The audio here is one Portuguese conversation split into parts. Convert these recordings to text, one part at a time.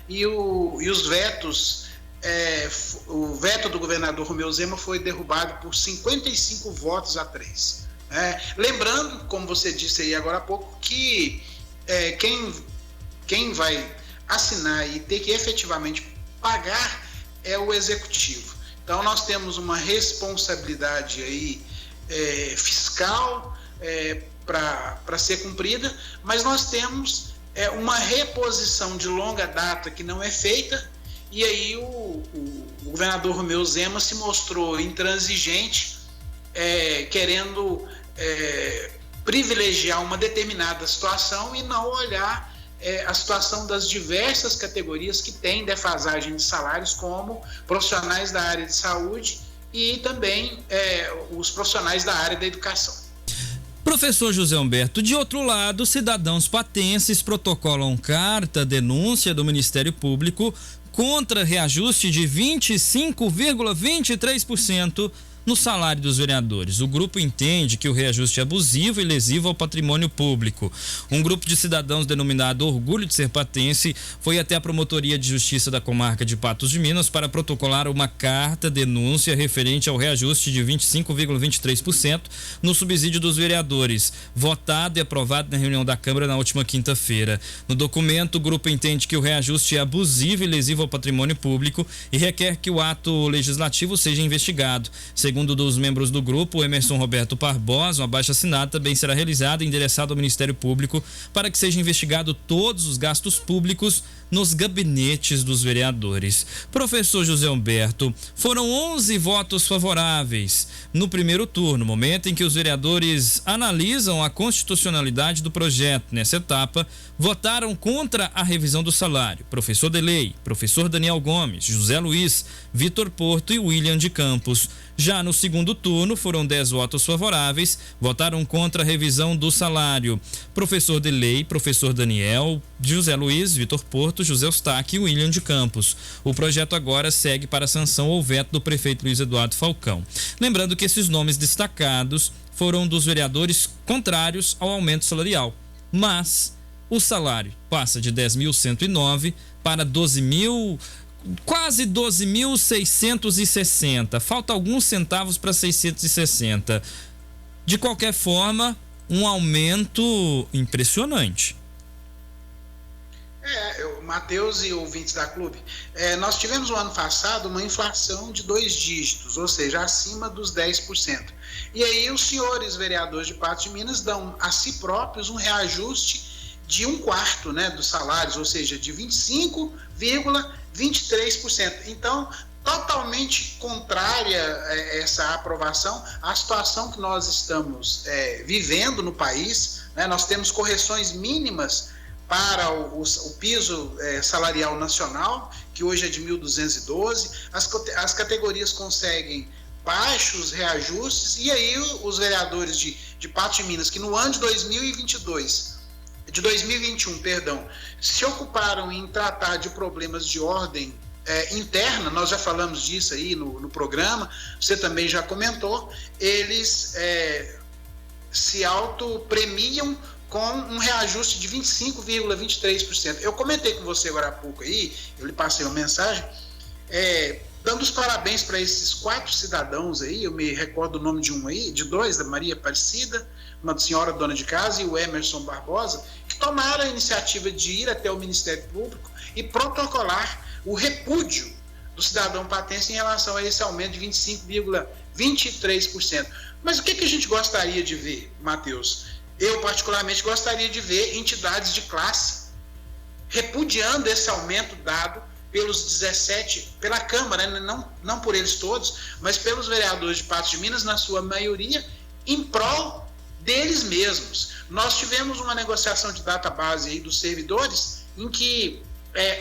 e os vetos, o veto do governador Romeu Zema foi derrubado por 55 votos a 3. Lembrando, como você disse aí agora há pouco, que quem vai assinar e ter que efetivamente pagar é o executivo. Então nós temos uma responsabilidade aí fiscal para ser cumprida, mas nós temos uma reposição de longa data que não é feita, e aí o governador Romeu Zema se mostrou intransigente, querendo privilegiar uma determinada situação e não olhar a situação das diversas categorias que têm defasagem de salários, como profissionais da área de saúde e também os profissionais da área da educação. Professor José Humberto, de outro lado, cidadãos patenses protocolam denúncia do Ministério Público contra reajuste de 25,23% no salário dos vereadores. O grupo entende que o reajuste é abusivo e lesivo ao patrimônio público. Um grupo de cidadãos denominado Orgulho de Ser Patense foi até a Promotoria de Justiça da Comarca de Patos de Minas para protocolar uma denúncia referente ao reajuste de 25,23% no subsídio dos vereadores, votado e aprovado na reunião da Câmara na última quinta-feira. No documento, o grupo entende que o reajuste é abusivo e lesivo ao patrimônio público e requer que o ato legislativo seja investigado. Segundo dos membros do grupo, Emerson Roberto Barbosa, um abaixo-assinado também será realizado e endereçado ao Ministério Público para que seja investigado todos os gastos públicos nos gabinetes dos vereadores. Professor José Humberto, foram 11 votos favoráveis no primeiro turno, momento em que os vereadores analisam a constitucionalidade do projeto. Nessa etapa, votaram contra a revisão do salário Professor Delei, Professor Daniel Gomes, José Luiz, Vitor Porto e William de Campos. Já no segundo turno, foram 10 votos favoráveis, votaram contra a revisão do salário Professor Delei, Professor Daniel, José Luiz, Vitor Porto, José Eustáquio e William de Campos. O projeto agora segue para a sanção ou veto do prefeito Luiz Eduardo Falcão. Lembrando que esses nomes destacados foram dos vereadores contrários ao aumento salarial. Mas o salário passa de 10.109 para quase 12.660. Falta alguns centavos para 660. De qualquer forma, um aumento impressionante. Matheus e ouvintes da Clube, nós tivemos no ano passado uma inflação de 2 dígitos, ou seja, acima dos 10%. E aí os senhores vereadores de Patos de Minas dão a si próprios um reajuste de 1/4, né, dos salários, ou seja, de 25,23%. Então, totalmente contrária essa aprovação à situação que nós estamos vivendo no país, né? Nós temos correções mínimas para o piso salarial nacional, que hoje é de 1.212, as categorias conseguem baixos reajustes, e aí os vereadores de Patos de Minas, que no ano de 2021, se ocuparam em tratar de problemas de ordem interna, nós já falamos disso aí no programa, você também já comentou, eles se autopremiam com um reajuste de 25,23%. Eu comentei com você agora há pouco aí, eu lhe passei uma mensagem, dando os parabéns para esses 4 cidadãos aí, eu me recordo o nome de 2, da Maria Aparecida, uma senhora dona de casa, e o Emerson Barbosa, que tomaram a iniciativa de ir até o Ministério Público e protocolar o repúdio do cidadão patense em relação a esse aumento de 25,23%. Mas o que a gente gostaria de ver, Matheus? Eu, particularmente, gostaria de ver entidades de classe repudiando esse aumento dado pelos 17, pela Câmara, né? Não por eles todos, mas pelos vereadores de Patos de Minas, na sua maioria, em prol deles mesmos. Nós tivemos uma negociação de database aí dos servidores, em que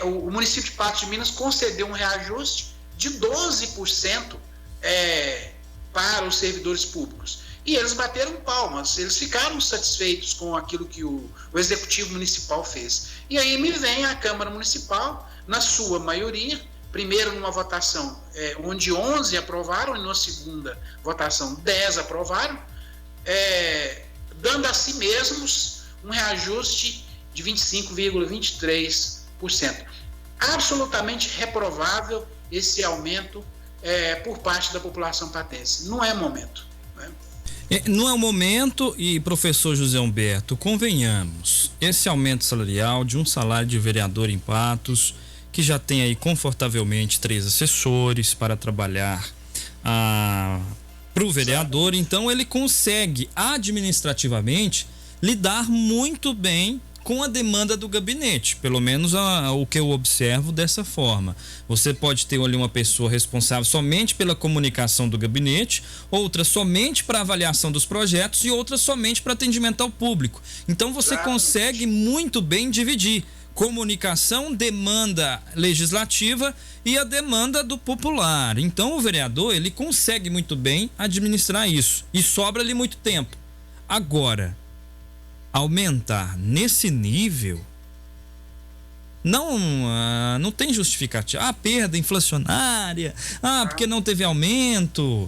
o município de Patos de Minas concedeu um reajuste de 12% para os servidores públicos. E eles bateram palmas, eles ficaram satisfeitos com aquilo que o Executivo Municipal fez. E aí me vem a Câmara Municipal, na sua maioria, primeiro numa votação onde 11 aprovaram, e na segunda votação 10 aprovaram, dando a si mesmos um reajuste de 25,23%. absolutamente reprovável esse aumento por parte da população patense. Não é momento. Né? Não é o momento e, professor José Humberto, convenhamos, esse aumento salarial de um salário de vereador em Patos, que já tem aí confortavelmente 3 assessores para trabalhar para o vereador, então ele consegue administrativamente lidar muito bem com a demanda do gabinete, pelo menos o que eu observo dessa forma. Você pode ter ali uma pessoa responsável somente pela comunicação do gabinete, outra somente para avaliação dos projetos e outra somente para atendimento ao público. Então você consegue muito bem dividir comunicação, demanda legislativa e a demanda do popular. Então o vereador, ele consegue muito bem administrar isso e sobra-lhe muito tempo. Agora, aumentar nesse nível não tem justificativa. Perda inflacionária, porque não teve aumento.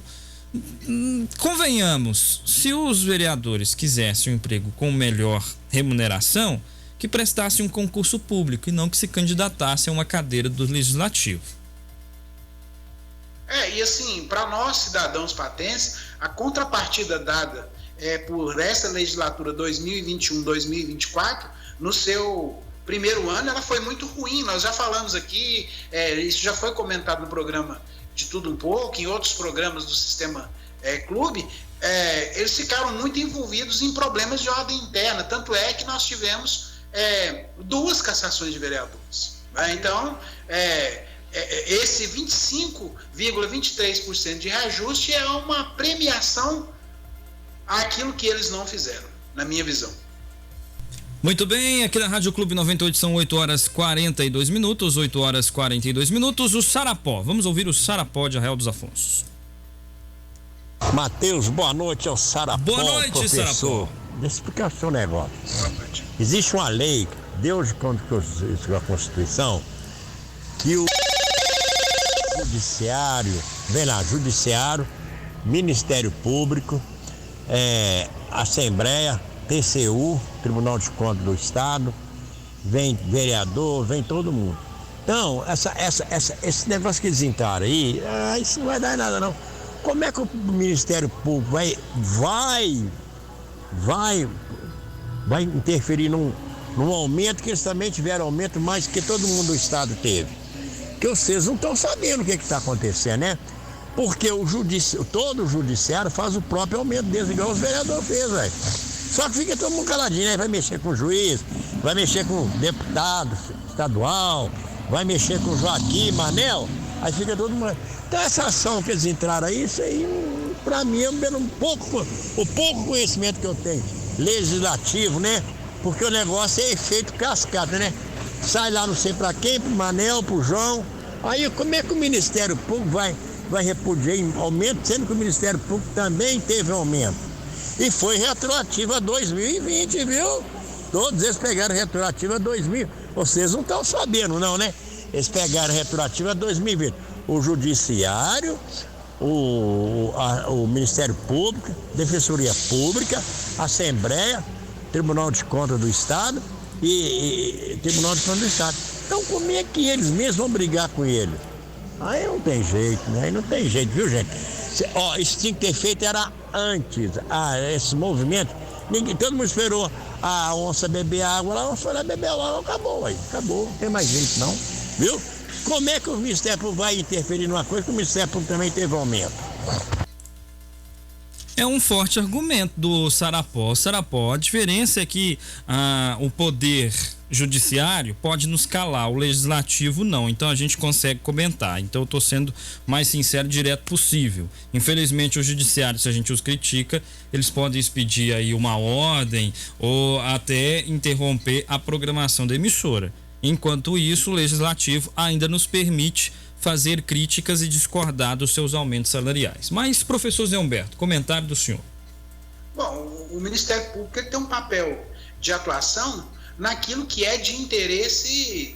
Convenhamos, se os vereadores quisessem um emprego com melhor remuneração, que prestassem um concurso público e não que se candidatassem a uma cadeira do legislativo. E assim, para nós cidadãos patenses, a contrapartida dada por essa legislatura 2021-2024, no seu primeiro ano, ela foi muito ruim. Nós já falamos aqui, isso já foi comentado no programa De Tudo Um Pouco, em outros programas do Sistema Clube. Eles ficaram muito envolvidos em problemas de ordem interna, tanto é que nós tivemos 2 cassações de vereadores. Né? Então, esse 25,23% de reajuste é uma premiação àquilo que eles não fizeram, na minha visão. Muito bem, aqui na Rádio Clube 98 são 8h42, 8h42. O Sarapó, vamos ouvir o Sarapó de Arraial dos Afonsos. Matheus, boa noite, é o Sarapó. Boa noite, professor. Sarapó. Deixa eu explicar o seu negócio. Existe uma lei, desde quando que eu a Constituição, que o Judiciário, Judiciário, Ministério Público, Assembleia, TCU, Tribunal de Contas do Estado, vem vereador, vem todo mundo. Então, esse negócio que eles entraram aí, isso não vai dar nada não. Como é que o Ministério Público vai interferir num aumento que eles também tiveram aumento mais que todo mundo do Estado teve? Que vocês não estão sabendo o que está acontecendo, né? Porque todo o judiciário faz o próprio aumento deles, igual os vereadores fez, velho. Só que fica todo mundo caladinho, né? Vai mexer com o juiz, vai mexer com o deputado estadual, vai mexer com o Joaquim, Manel, aí fica todo mundo... Então essa ação que eles entraram aí, isso aí, pra mim, o pouco conhecimento que eu tenho, legislativo, né? Porque o negócio é efeito cascata, né? Sai lá não sei pra quem, pro Manel, pro João. Aí como é que o Ministério Público vai repudiar aumento, sendo que o Ministério Público também teve aumento? E foi retroativo a 2020, viu? Todos eles pegaram retroativo a 2000. Vocês não estão sabendo não, né? Eles pegaram retroativo a 2020. O Judiciário, o Ministério Público, Defensoria Pública, Assembleia, Tribunal de Contas do Estado e Tribunal de Contas do Estado. Então como é que eles mesmos vão brigar com ele? Aí não tem jeito, né? Aí não tem jeito, viu, gente? Isso tinha que ter feito era antes. Esse movimento, todo mundo esperou a onça beber água, a onça foi lá beber água, acabou, não tem mais jeito não, viu? Como é que o Ministério Público vai interferir numa coisa que o Ministério Público também teve aumento? É um forte argumento do Sarapó. Sarapó, a diferença é que o poder judiciário pode nos calar, o legislativo não, então a gente consegue comentar. Então eu estou sendo mais sincero e direto possível. Infelizmente o judiciário, se a gente os critica, eles podem expedir aí uma ordem ou até interromper a programação da emissora. Enquanto isso, o legislativo ainda nos permite fazer críticas e discordar dos seus aumentos salariais. Mas, professor Zé Humberto, comentário do senhor. Bom, o Ministério Público tem um papel de atuação naquilo que é de interesse,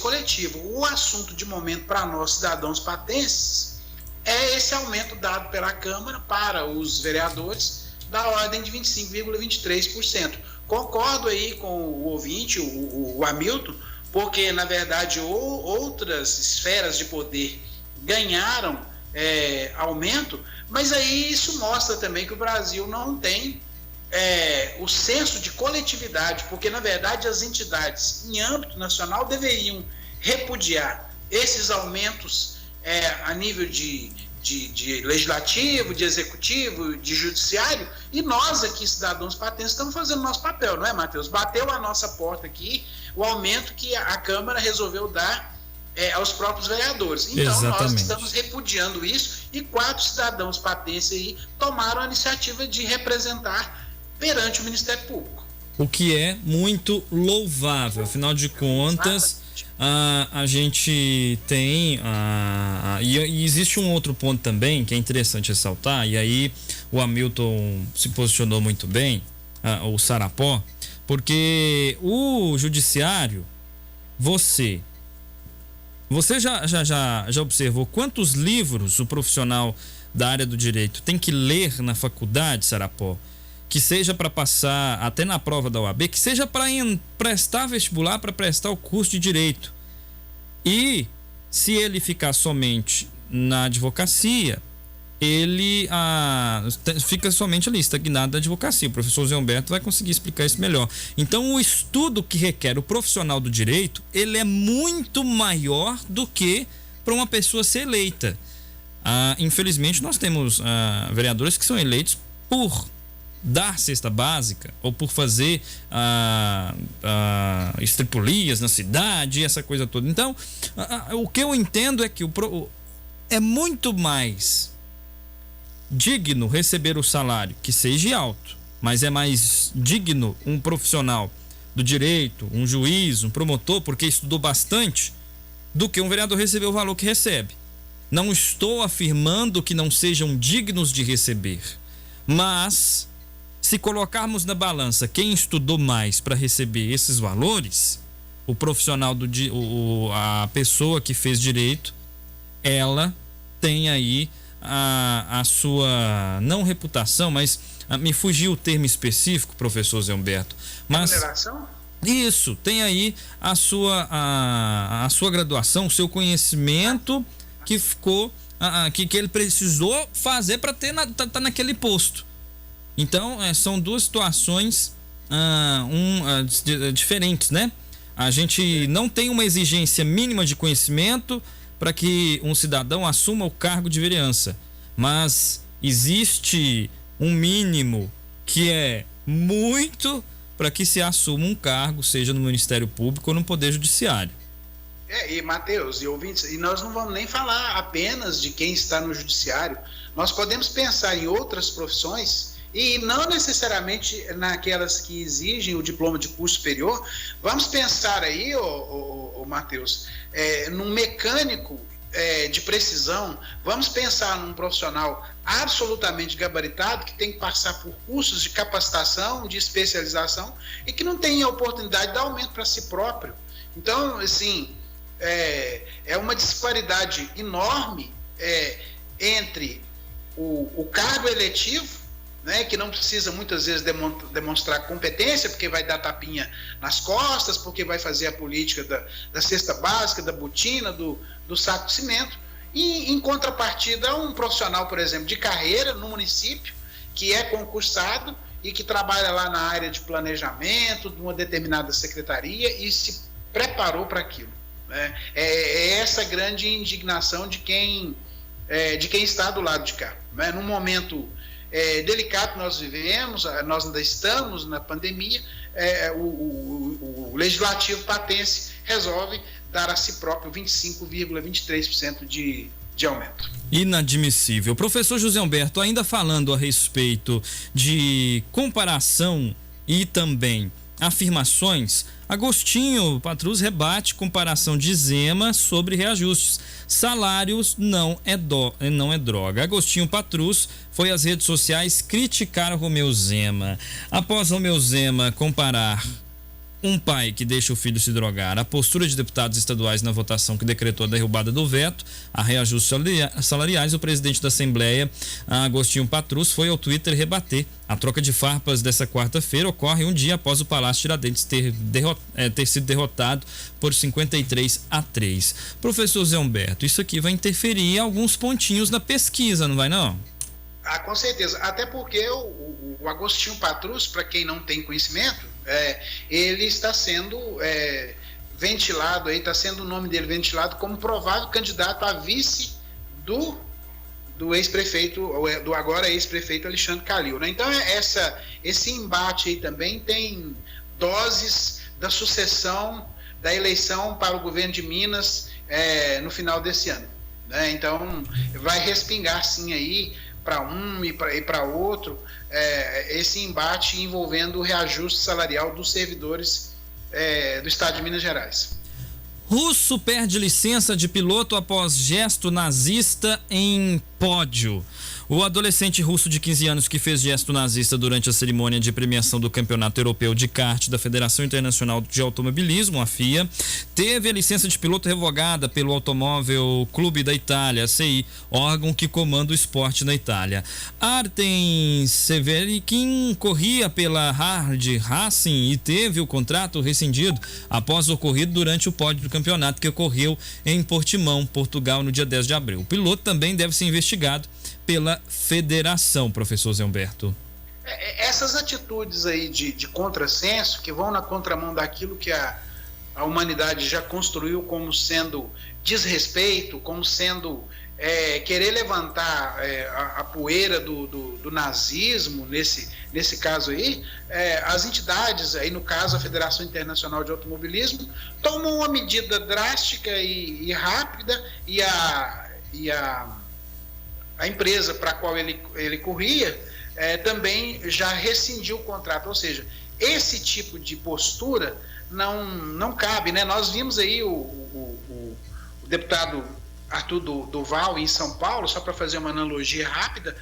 coletivo. O assunto de momento para nós, cidadãos patenses, é esse aumento dado pela Câmara para os vereadores da ordem de 25,23%. Concordo aí com o ouvinte, o Hamilton, porque, na verdade, outras esferas de poder ganharam aumento, mas aí isso mostra também que o Brasil não tem o senso de coletividade, porque, na verdade, as entidades em âmbito nacional deveriam repudiar esses aumentos a nível de legislativo, de executivo, de judiciário, e nós aqui, cidadãos patentes, estamos fazendo nosso papel, não é, Matheus? Bateu a nossa porta aqui o aumento que a Câmara resolveu dar aos próprios vereadores. Então, exatamente, nós estamos repudiando isso, e 4 cidadãos patentes aí tomaram a iniciativa de representar perante o Ministério Público. O que é muito louvável, afinal de contas, a gente tem e existe um outro ponto também que é interessante ressaltar, e aí o Hamilton se posicionou muito bem, o Sarapó, porque o judiciário, você já observou quantos livros o profissional da área do direito tem que ler na faculdade, Sarapó? Que seja para passar até na prova da OAB, que seja para prestar vestibular, para prestar o curso de direito. E se ele ficar somente na advocacia, ele fica somente ali, estagnado da advocacia. O professor Zé Humberto vai conseguir explicar isso melhor. Então, o estudo que requer o profissional do direito, ele é muito maior do que para uma pessoa ser eleita. Infelizmente, nós temos vereadores que são eleitos por dar cesta básica ou por fazer estripulias na cidade, essa coisa toda. Então, o que eu entendo é que é muito mais digno receber o salário que seja alto, mas é mais digno um profissional do direito, um juiz, um promotor, porque estudou bastante, do que um vereador receber o valor que recebe. Não estou afirmando que não sejam dignos de receber, mas se colocarmos na balança quem estudou mais para receber esses valores, o profissional a pessoa que fez direito, ela tem aí a sua, não reputação, mas me fugiu o termo específico, professor Zé Humberto, mas remuneração? Isso, tem aí a sua graduação, o seu conhecimento que ficou, que ele precisou fazer para tá naquele posto. Então, são duas situações diferentes, né? A gente não tem uma exigência mínima de conhecimento para que um cidadão assuma o cargo de vereança, mas existe um mínimo que é muito para que se assuma um cargo, seja no Ministério Público ou no Poder Judiciário. E Matheus, e ouvintes, e nós não vamos nem falar apenas de quem está no Judiciário, nós podemos pensar em outras profissões, e não necessariamente naquelas que exigem o diploma de curso superior. Vamos pensar aí, Matheus, num mecânico de precisão, vamos pensar num profissional absolutamente gabaritado que tem que passar por cursos de capacitação, de especialização, e que não tem a oportunidade de dar aumento para si próprio. Então, assim, é uma disparidade enorme entre o cargo eletivo, né, que não precisa muitas vezes demonstrar competência, porque vai dar tapinha nas costas, porque vai fazer a política da cesta básica, da botina, do saco de cimento, e em contrapartida um profissional, por exemplo, de carreira no município, que é concursado e que trabalha lá na área de planejamento de uma determinada secretaria e se preparou para aquilo, né? É essa grande indignação de quem está do lado de cá, né? Num momento delicado que nós vivemos, nós ainda estamos na pandemia, o Legislativo patense resolve dar a si próprio 25,23% de aumento. Inadmissível. Professor José Humberto, ainda falando a respeito de comparação e também afirmações, Agostinho Patrus rebate comparação de Zema sobre reajustes. Salários não é droga. Agostinho Patrus foi às redes sociais criticar Romeu Zema. Após Romeu Zema comparar Um pai que deixa o filho se drogar, a postura de deputados estaduais na votação que decretou a derrubada do veto a reajustes salariais, o presidente da Assembleia, Agostinho Patrus, foi ao Twitter rebater. A troca de farpas dessa quarta-feira ocorre um dia após o Palácio Tiradentes ter sido derrotado por 53-3. Professor Zé Humberto, isso aqui vai interferir em alguns pontinhos na pesquisa, não vai não? Com certeza, até porque o Agostinho Patrus, para quem não tem conhecimento, ele está sendo ventilado, está sendo o nome dele ventilado como provável candidato a vice do ex-prefeito, do agora ex-prefeito Alexandre Calil, né? Então esse embate aí também tem doses da sucessão da eleição para o governo de Minas no final desse ano, né? Então vai respingar sim aí para um e para outro esse embate envolvendo o reajuste salarial dos servidores do estado de Minas Gerais. Russo perde licença de piloto após gesto nazista em pódio. O adolescente russo de 15 anos que fez gesto nazista durante a cerimônia de premiação do Campeonato Europeu de Kart da Federação Internacional de Automobilismo, a FIA, teve a licença de piloto revogada pelo Automóvel Clube da Itália, ACI, órgão que comanda o esporte na Itália. Artem Severikin corria pela Hard Racing e teve o contrato rescindido após o ocorrido durante o pódio do campeonato que ocorreu em Portimão, Portugal, no dia 10 de abril. O piloto também deve ser investigado pela federação, professor Zé Humberto. Essas atitudes aí de contrassenso, que vão na contramão daquilo que a humanidade já construiu como sendo desrespeito, como sendo querer levantar a poeira do nazismo, nesse caso aí, as entidades, aí no caso a Federação Internacional de Automobilismo, tomam uma medida drástica e rápida, e a empresa para a qual ele corria também já rescindiu o contrato. Ou seja, esse tipo de postura não cabe, né? Nós vimos aí o deputado Arthur Duval em São Paulo, só para fazer uma analogia rápida,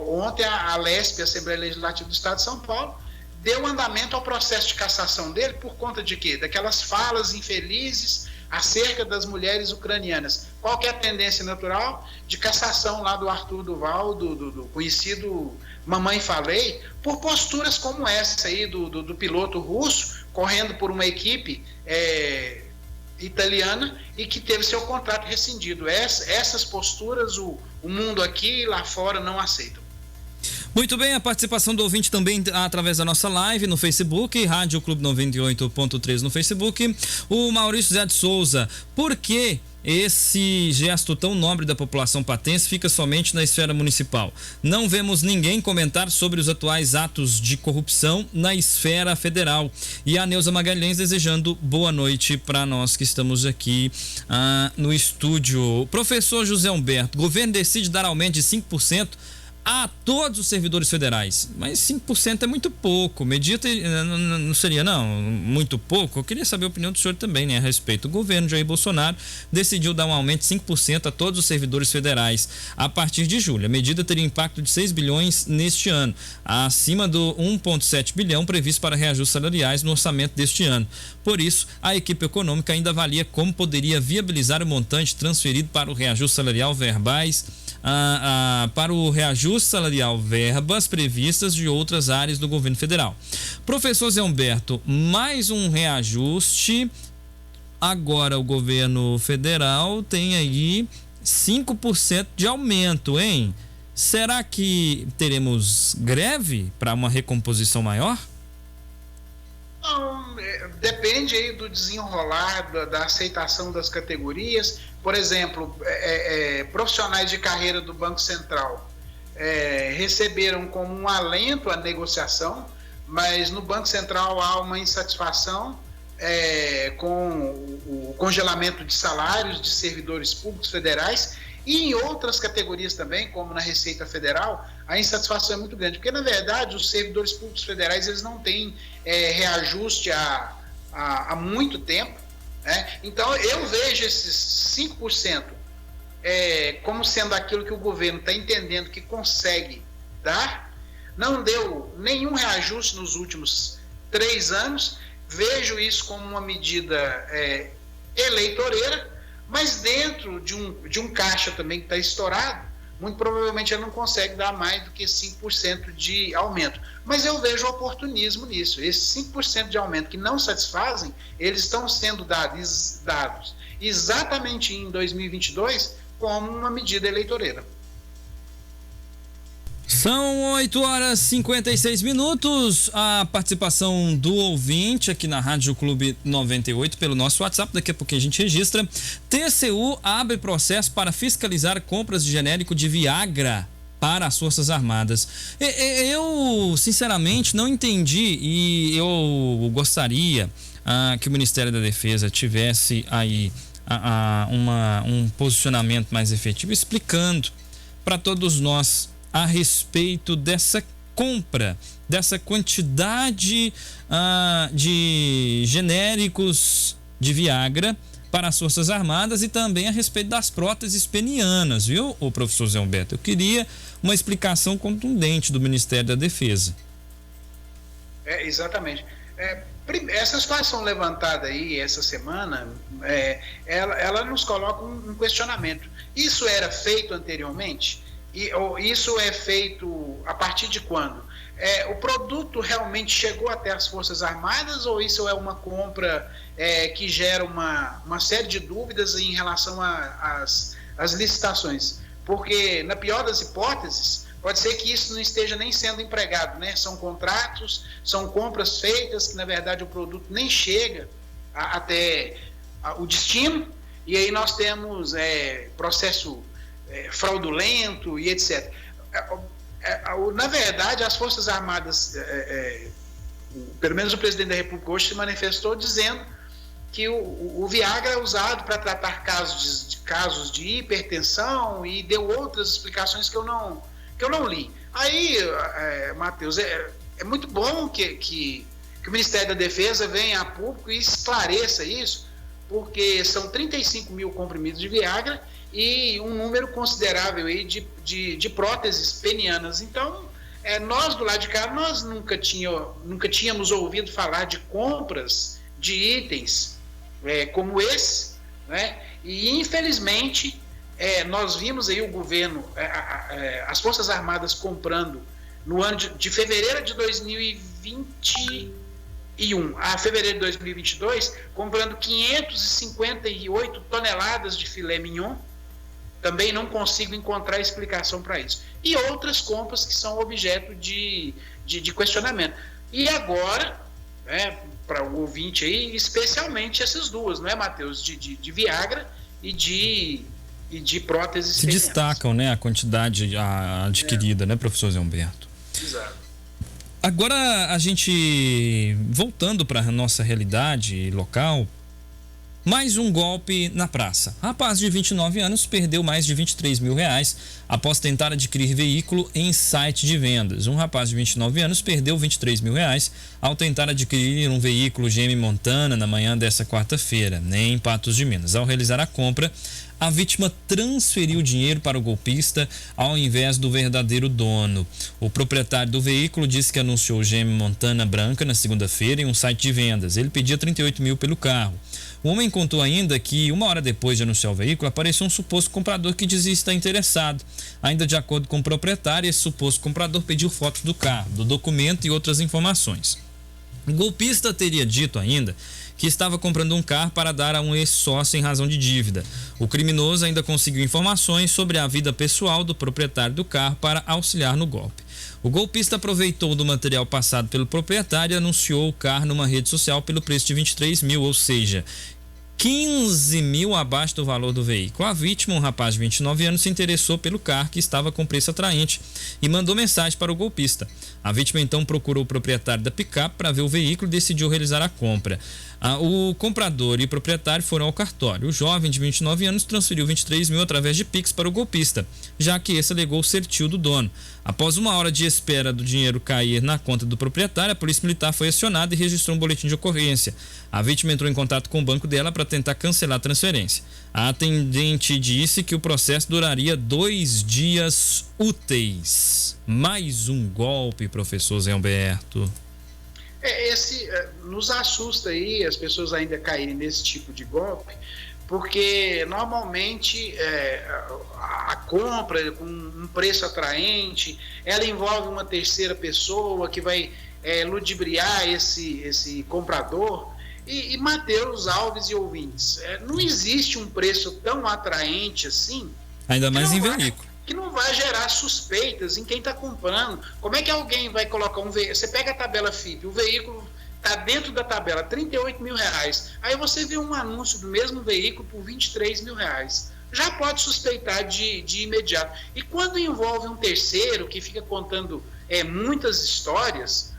ontem a ALESP, a Assembleia Legislativa do Estado de São Paulo, deu andamento ao processo de cassação dele por conta de quê? Daquelas falas infelizes acerca das mulheres ucranianas. Qual que é a tendência natural de cassação lá do Arthur Duval, do conhecido Mamãe Falei, por posturas como essa aí do piloto russo, correndo por uma equipe italiana e que teve seu contrato rescindido. Essas posturas o mundo aqui e lá fora não aceitam. Muito bem, a participação do ouvinte também através da nossa live no Facebook, Rádio Clube 98.3 no Facebook. O Maurício Zé de Souza, por que esse gesto tão nobre da população patense fica somente na esfera municipal? Não vemos ninguém comentar sobre os atuais atos de corrupção na esfera federal. E a Neuza Magalhães desejando boa noite para nós que estamos aqui no estúdio. Professor José Humberto, o governo decide dar aumento de 5% a todos os servidores federais, mas 5% é muito pouco. Medida não seria muito pouco? Eu queria saber a opinião do senhor também, né, a respeito. O governo Jair Bolsonaro decidiu dar um aumento de 5% a todos os servidores federais a partir de julho. A medida teria impacto de 6 bilhões neste ano, acima do 1,7 bilhão previsto para reajustes salariais no orçamento deste ano. Por isso, a equipe econômica ainda avalia como poderia viabilizar o montante transferido para o reajuste salarial para o reajuste salarial verbas previstas de outras áreas do governo federal. Professor Zé Humberto, mais um reajuste. Agora o governo federal tem aí 5% de aumento, hein? Será que teremos greve para uma recomposição maior? Depende aí do desenrolar da aceitação das categorias. Por exemplo, profissionais de carreira do Banco Central receberam como um alento a negociação, mas no Banco Central há uma insatisfação com o congelamento de salários de servidores públicos federais, e em outras categorias também, como na Receita Federal, a insatisfação é muito grande, porque na verdade os servidores públicos federais eles não têm reajuste há muito tempo, né? Então eu vejo esses 5% como sendo aquilo que o governo está entendendo que consegue dar. Não deu nenhum reajuste nos últimos 3 anos, vejo isso como uma medida eleitoreira, mas dentro de um caixa também que está estourado, muito provavelmente ele não consegue dar mais do que 5% de aumento. Mas eu vejo oportunismo nisso. Esses 5% de aumento que não satisfazem, eles estão sendo dados exatamente em 2022 como uma medida eleitoreira. São 8h56. A participação do ouvinte aqui na Rádio Clube 98 pelo nosso WhatsApp. Daqui a pouquinho a gente registra. TCU abre processo para fiscalizar compras de genérico de Viagra para as Forças Armadas. Eu, sinceramente, não entendi e eu gostaria que o Ministério da Defesa tivesse aí um posicionamento mais efetivo, explicando para todos nós a respeito dessa compra, dessa quantidade de genéricos de Viagra para as Forças Armadas e também a respeito das próteses penianas, viu, o professor Zé Humberto? Eu queria uma explicação contundente do Ministério da Defesa. Exatamente. Essa situação levantada aí essa semana, ela nos coloca um questionamento. Isso era feito anteriormente? Isso é feito a partir de quando? O produto realmente chegou até as Forças Armadas ou isso é uma compra que gera uma série de dúvidas em relação às licitações? Porque, na pior das hipóteses, pode ser que isso não esteja nem sendo empregado, né? São contratos, são compras feitas que, na verdade, o produto nem chega até o destino, e aí nós temos processo fraudulento e etc. Na verdade, as Forças Armadas, pelo menos o presidente da República hoje se manifestou dizendo que o Viagra é usado para tratar casos de hipertensão e deu outras explicações que eu não li. Aí, Matheus, é muito bom que o Ministério da Defesa venha a público e esclareça isso, porque são 35 mil comprimidos de Viagra e um número considerável aí de próteses penianas. Então, nós do lado de cá, nós nunca tínhamos ouvido falar de compras de itens como esse, né? E infelizmente nós vimos aí o governo, as Forças Armadas comprando no ano de fevereiro de 2021 a fevereiro de 2022, comprando 558 toneladas de filé mignon. Também não consigo encontrar explicação para isso. E outras compras que são objeto de questionamento. E agora, para o ouvinte aí, especialmente essas duas, não é, Matheus? De Viagra e de próteses se penianas. Destacam, né, a quantidade adquirida, né, professor Zé Humberto? Exato. Agora, a gente, voltando para a nossa realidade local, mais um golpe na praça. Rapaz de 29 anos perdeu mais de 23 mil reais após tentar adquirir veículo em site de vendas. Um rapaz de 29 anos perdeu 23 mil reais ao tentar adquirir um veículo GM Montana na manhã dessa quarta-feira, em Patos de Minas. Ao realizar a compra, a vítima transferiu o dinheiro para o golpista ao invés do verdadeiro dono. O proprietário do veículo disse que anunciou o GM Montana branca na segunda-feira em um site de vendas. Ele pedia 38 mil pelo carro. O homem contou ainda que, uma hora depois de anunciar o veículo, apareceu um suposto comprador que dizia estar interessado. Ainda de acordo com o proprietário, esse suposto comprador pediu fotos do carro, do documento e outras informações. O golpista teria dito ainda que estava comprando um carro para dar a um ex-sócio em razão de dívida. O criminoso ainda conseguiu informações sobre a vida pessoal do proprietário do carro para auxiliar no golpe. O golpista aproveitou do material passado pelo proprietário e anunciou o carro numa rede social pelo preço de 23 mil, ou seja, 15 mil abaixo do valor do veículo. A vítima, um rapaz de 29 anos, se interessou pelo carro que estava com preço atraente e mandou mensagem para o golpista. A vítima então procurou o proprietário da picape para ver o veículo e decidiu realizar a compra. O comprador e o proprietário foram ao cartório. O jovem de 29 anos transferiu 23 mil através de Pix para o golpista, já que esse alegou o certio do dono. Após uma hora de espera do dinheiro cair na conta do proprietário, a polícia militar foi acionada e registrou um boletim de ocorrência. A vítima entrou em contato com o banco dela para tentar cancelar a transferência. A atendente disse que o processo duraria 2 dias úteis. Mais um golpe, professor Zé Humberto. Nos assusta aí as pessoas ainda caírem nesse tipo de golpe, porque normalmente a compra com um preço atraente, ela envolve uma terceira pessoa que vai ludibriar esse comprador. E Matheus Alves e ouvintes, não existe um preço tão atraente assim, ainda mais em veículo, que não vai gerar suspeitas em quem está comprando. Como é que alguém vai colocar um veículo? Você pega a tabela FIPE, o veículo está dentro da tabela, R$38 mil. Aí você vê um anúncio do mesmo veículo por R$23 mil. Já pode suspeitar de imediato. E quando envolve um terceiro que fica contando muitas histórias,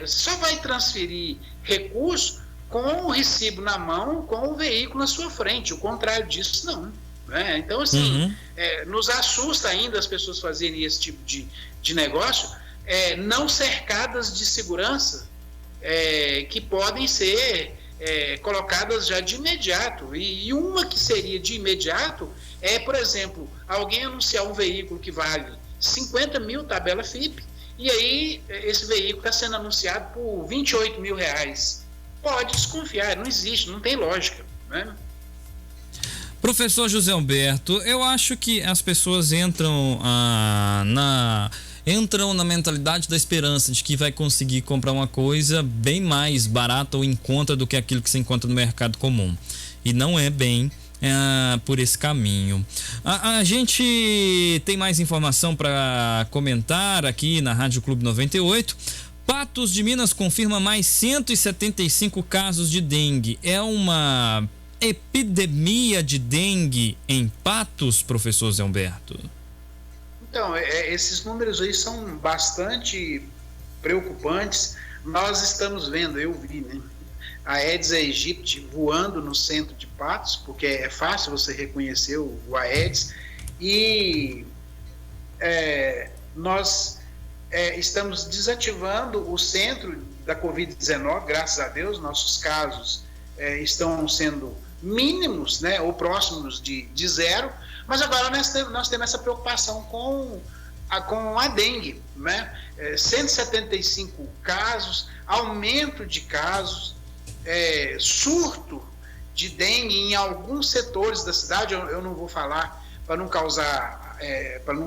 só vai transferir recurso com o recibo na mão, com o veículo na sua frente. O contrário disso, não. Então, assim, nos assusta ainda as pessoas fazerem esse tipo de negócio, não cercadas de segurança, que podem ser colocadas já de imediato. E uma que seria de imediato por exemplo, alguém anunciar um veículo que vale 50 mil, tabela FIPE, e aí esse veículo está sendo anunciado por R$28 mil. Pode desconfiar, não existe, não tem lógica, né? Professor José Humberto, eu acho que as pessoas entram na mentalidade da esperança de que vai conseguir comprar uma coisa bem mais barata ou em conta do que aquilo que se encontra no mercado comum. E não é bem por esse caminho. A gente tem mais informação para comentar aqui na Rádio Clube 98. Patos de Minas confirma mais 175 casos de dengue. É uma epidemia de dengue em Patos, professor Zé Humberto? Então, esses números aí são bastante preocupantes. Nós estamos vendo, eu vi, né, a Aedes aegypti voando no centro de Patos, porque é fácil você reconhecer o Aedes, e nós estamos desativando o centro da Covid-19, graças a Deus. Nossos casos estão sendo mínimos, né, ou próximos de zero, mas agora nós temos essa preocupação com a dengue, né? 175 casos, aumento de casos, surto de dengue em alguns setores da cidade. Eu não vou falar para não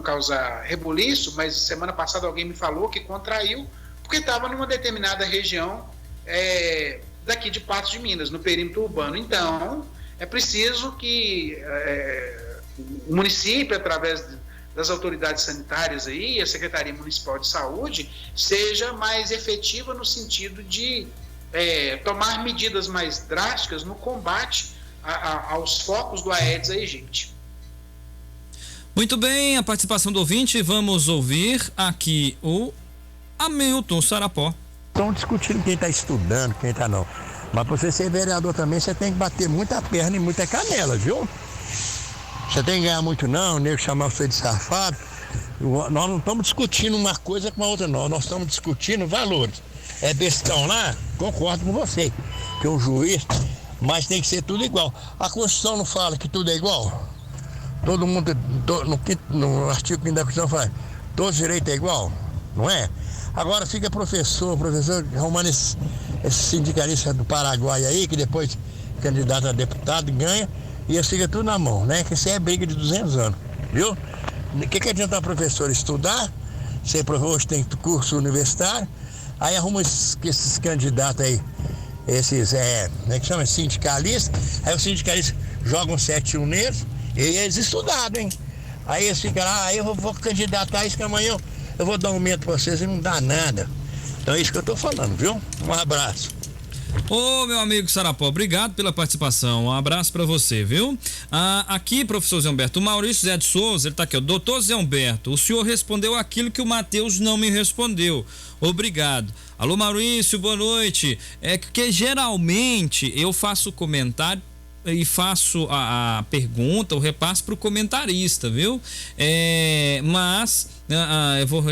causar rebuliço, mas semana passada alguém me falou que contraiu porque estava numa determinada região daqui de Patos de Minas, no perímetro urbano. Então, é preciso que o município, através das autoridades sanitárias aí, a Secretaria Municipal de Saúde, seja mais efetiva no sentido de tomar medidas mais drásticas no combate aos focos do Aedes aegypti. Muito bem, a participação do ouvinte, vamos ouvir aqui o Hamilton Sarapó. Estão discutindo quem está estudando, quem está não. Mas para você ser vereador também, você tem que bater muita perna e muita canela, viu? Você tem que ganhar muito não, o nego chamar você de safado. Nós não estamos discutindo uma coisa com a outra, não. Nós estamos discutindo valores. É bestão lá? Concordo com você, que é um juiz, mas tem que ser tudo igual. A Constituição não fala que tudo é igual? Todo mundo, no artigo 5 da Constituição fala, todos os direitos é igual, não é? Agora fica professor arrumando esse sindicalista do Paraguai aí, que depois candidato a deputado ganha, e eles ficam tudo na mão, né? Que isso aí é briga de 200 anos, viu? O que adianta o professor estudar? Hoje tem curso universitário, aí arruma esses candidatos aí, esses, como é que chama? Sindicalistas, aí os sindicalistas jogam 7-1 neles, e eles estudaram, hein? Aí eles ficam lá, eu vou candidatar isso que amanhã eu vou dar um aumento pra vocês e não dá nada. Então é isso que eu tô falando, viu? Um abraço. Ô, meu amigo Sarapó, obrigado pela participação, um abraço pra você, viu? Aqui, professor Zé Humberto, o Maurício Zé de Souza, ele tá aqui, ó. Doutor Zé Humberto, o senhor respondeu aquilo que o Matheus não me respondeu. Obrigado. Alô, Maurício, boa noite. É que geralmente eu faço comentário e faço a pergunta, o repasse para o comentarista, viu? Mas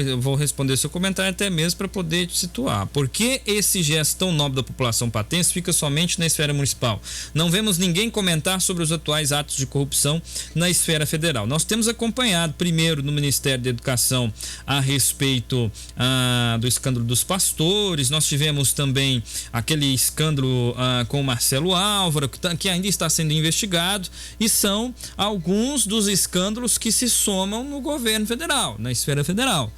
eu vou responder seu comentário até mesmo para poder te situar. Por que esse gesto tão nobre da população patense fica somente na esfera municipal? Não vemos ninguém comentar sobre os atuais atos de corrupção na esfera federal. Nós temos acompanhado primeiro no Ministério da Educação a respeito do escândalo dos pastores. Nós tivemos também aquele escândalo com o Marcelo Álvaro, que ainda está sendo investigado, e são alguns dos escândalos que se somam no governo federal, na esfera federal.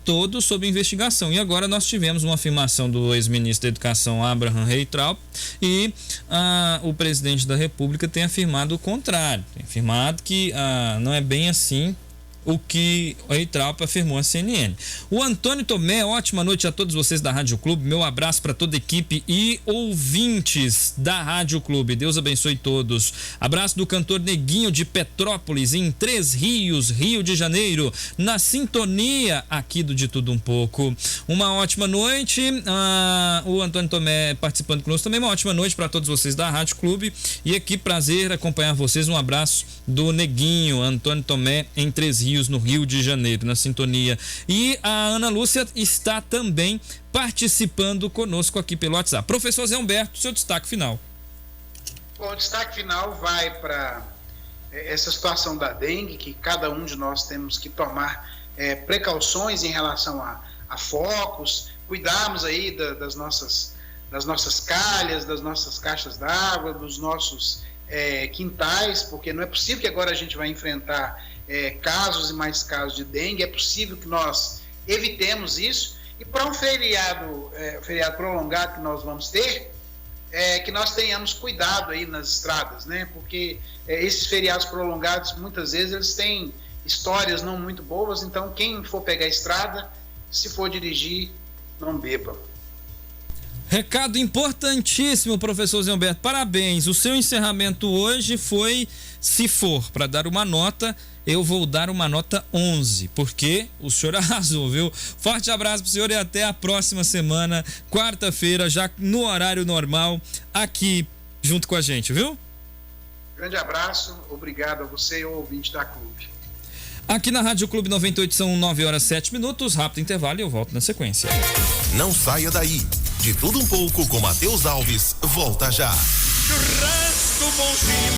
Todos sob investigação. E agora nós tivemos uma afirmação do ex-ministro da Educação, Abraham Weintraub, e o presidente da República tem afirmado o contrário. Tem afirmado que não é bem assim o que o Weintraub afirmou à CNN. O Antônio Tomé, ótima noite a todos vocês da Rádio Clube. Meu abraço para toda a equipe e ouvintes da Rádio Clube. Deus abençoe todos. Abraço do cantor Neguinho de Petrópolis, em Três Rios, Rio de Janeiro, na sintonia aqui do De Tudo Um Pouco. Uma ótima noite. O Antônio Tomé participando conosco também. Uma ótima noite para todos vocês da Rádio Clube. E aqui, prazer acompanhar vocês. Um abraço do Neguinho, Antônio Tomé, em Três Rios, no Rio de Janeiro, na sintonia. E a Ana Lúcia está também participando conosco aqui pelo WhatsApp. Professor Zé Humberto, seu destaque final. Bom, o destaque final vai para essa situação da dengue, que cada um de nós temos que tomar precauções em relação a focos, cuidarmos aí das nossas calhas, das nossas caixas d'água, dos nossos quintais, porque não é possível que agora a gente vai enfrentar casos e mais casos de dengue. É possível que nós evitemos isso, e para um feriado prolongado que nós vamos ter, que nós tenhamos cuidado aí nas estradas, né? Porque esses feriados prolongados, muitas vezes, eles têm histórias não muito boas. Então, quem for pegar a estrada, se for dirigir, não beba. Recado importantíssimo, professor Zé Humberto. Parabéns. O seu encerramento hoje foi, se for para dar uma nota, eu vou dar uma nota 11, porque o senhor arrasou, viu? Forte abraço pro senhor e até a próxima semana, quarta-feira, já no horário normal, aqui junto com a gente, viu? Grande abraço, obrigado a você e ao ouvinte da Clube. Aqui na Rádio Clube 98 são 9h07, rápido intervalo e eu volto na sequência. Não saia daí. De Tudo Um Pouco com Matheus Alves, volta já. Churrasco, bom dia.